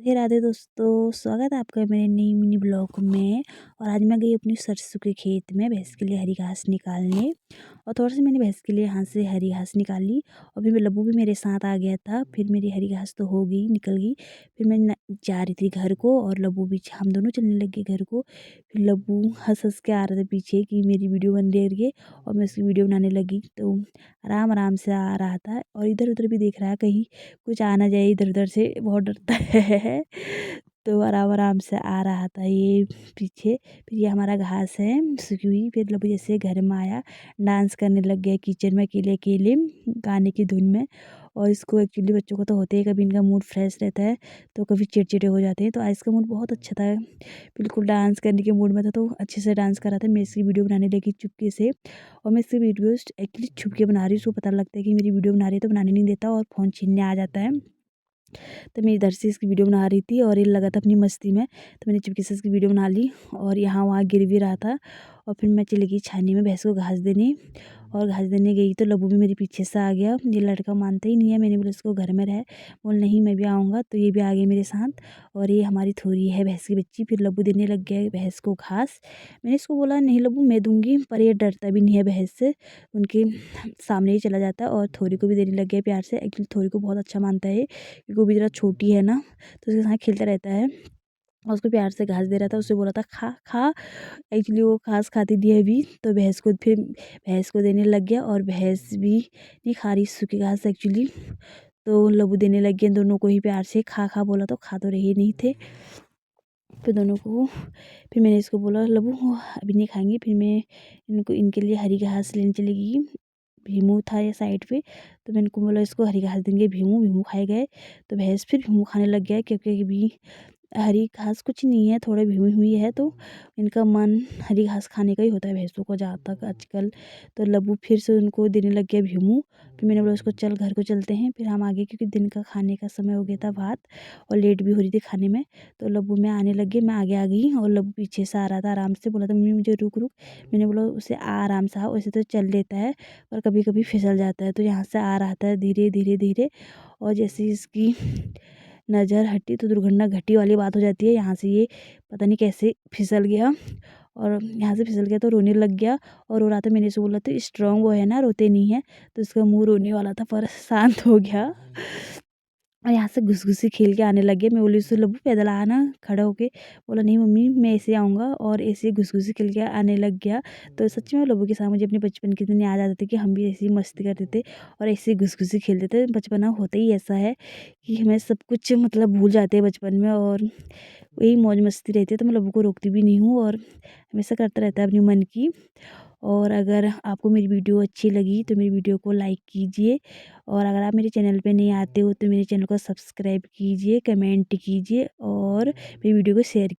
राधे राधे दोस्तों, स्वागत है आपका मेरे नई मिनी ब्लॉग में। और आज मैं गई अपनी सरसों के खेत में भैंस के लिए हरी घास निकालने। और थोड़ा सा मैंने भैंस के लिए यहाँ से हरी घास निकाली। और फिर मेरा लब्बू भी मेरे साथ आ गया था। फिर मेरी हरी घास तो हो गई, निकल गई। फिर मैं जा रही थी घर को और लब्बू भी, हम दोनों चलने लग गए घर को। फिर लब्बू हंस हंस के आ रहा था पीछे कि मेरी वीडियो बन रही है। और मैं उसकी वीडियो बनाने लगी तो आराम आराम से आ रहा था और इधर उधर भी देख रहा है कहीं कुछ आ ना जाए इधर उधर से, बहुत डरता है। तो आराम आराम से आ रहा था ये पीछे। फिर ये हमारा घास है सूखी हुई। फिर लबू जैसे घर में आया, डांस करने लग गया किचन में अकेले अकेले गाने की धुन में। और इसको एक्चुअली बच्चों को तो होते हैं, कभी इनका मूड फ्रेश रहता है तो कभी चिड़चिड़े हो जाते हैं। तो आज इसका मूड बहुत अच्छा था, बिल्कुल डांस करने के मूड में था, तो अच्छे से डांस कर रहा था। मैं इसकी वीडियो बनाने लगी चुपके से। और मैं इसकी वीडियो एक्चुअली छुप के बना रही हूँ। उसको पता लगता है कि मेरी वीडियो बना रही है तो बनाने नहीं देता और फ़ोन छीनने आ जाता है। तो मैं इधर से इसकी वीडियो बना रही थी और ये लगा था अपनी मस्ती में, तो मैंने चुपके से इसकी वीडियो बना ली। और यहाँ वहाँ गिर भी रहा था। और फिर मैं चली गई छानी में भैंस को घास देने। और घास देने गई तो लब्बू भी मेरे पीछे से आ गया। ये लड़का मानता ही नहीं है। मैंने बोला इसको घर में रह, बोल नहीं मैं भी आऊँगा, तो ये भी आ गया मेरे साथ। और ये हमारी थोड़ी है भैंस की बच्ची। फिर लब्बू देने लग गया भैंस को घास। मैंने इसको बोला नहीं लब्बू मैं दूंगी, पर ये डरता भी नहीं है भैंस से, उनके सामने ही चला जाता है। और थोड़ी को भी देने लग गया प्यार से। एक्चुअली थोड़ी को बहुत अच्छा मानता है क्योंकि वो भी ज़रा छोटी है ना, तो उसके साथ खेलता रहता है। और उसको प्यार से घास दे रहा था, उससे बोला था खा खा। एक्चुअली वो घास खाती थी अभी, तो भैंस को फिर भैंस को देने लग गया। और भैंस भी नहीं खा रही सूखी घास एक्चुअली, तो लबू देने लग गया दोनों को ही प्यार से। खा खा बोला तो खा तो रहे नहीं थे। फिर दोनों को, फिर मैंने इसको बोला लबू अभी नहीं खाएंगे। फिर मैं इनको इनके लिए हरी घास लेने चली गई। भीमू था ये साइड पे, तो मैंने इनको बोला इसको हरी घास देंगे। भीमू भीमू खाए गए तो भैंस फिर भीमू खाने लग गया, क्योंकि अभी हरी घास कुछ नहीं है, थोड़ा भीमी हुई है, तो इनका मन हरी घास खाने का ही होता है भैंसों को जहाँ तक आजकल। तो लब्बू फिर से उनको देने लग गया भीमू। फिर मैंने बोला उसको चल घर को चलते हैं। फिर हम आगे, क्योंकि दिन का खाने का समय हो गया था भात, और लेट भी हो रही थी खाने में। तो लब्बू मैं आने लग गई, मैं आगे आ गई और लब्बू पीछे से आ रहा था आराम से। बोला था मम्मी मुझे रुक रुक। मैंने बोला उसे आराम से, वैसे तो चल लेता है पर कभी कभी फिसल जाता है। तो यहाँ से आ रहा था धीरे धीरे धीरे। और जैसे इसकी नज़र हटी तो दुर्घटना घटी वाली बात हो जाती है। यहाँ से ये पता नहीं कैसे फिसल गया, और यहाँ से फिसल गया तो रोने लग गया। और रो रहा था। मैंने इसे बोला तो स्ट्रांग वो है ना, रोते नहीं है। तो इसका मुंह रोने वाला था पर शांत हो गया। और यहाँ से घुस-घुसी खेल के आने लग गए। मैं बोली उससे लब्बू पैदल आना खड़ा होके। बोला नहीं मम्मी मैं ऐसे आऊँगा, और ऐसे घुस-घुसी खेल के आने लग गया। तो सच में लब्बू के साथ मुझे अपने बचपन की दिन याद आ जाती है कि हम भी ऐसे ही मस्ती करते थे और ऐसे ही घुस-घुसी खेलते थे। बचपना होता ही ऐसा है कि हमें सब कुछ मतलब भूल जाते हैं बचपन में, और वही मौज मस्ती रहती है। तो मैं लब्बू को रोकती भी नहीं हूँ और हमेशा करता रहता है अपनी मन की। और अगर आपको मेरी वीडियो अच्छी लगी तो मेरी वीडियो को लाइक कीजिए। और अगर आप मेरे चैनल पे नहीं आते हो तो मेरे चैनल को सब्सक्राइब कीजिए, कमेंट कीजिए और मेरी वीडियो को शेयर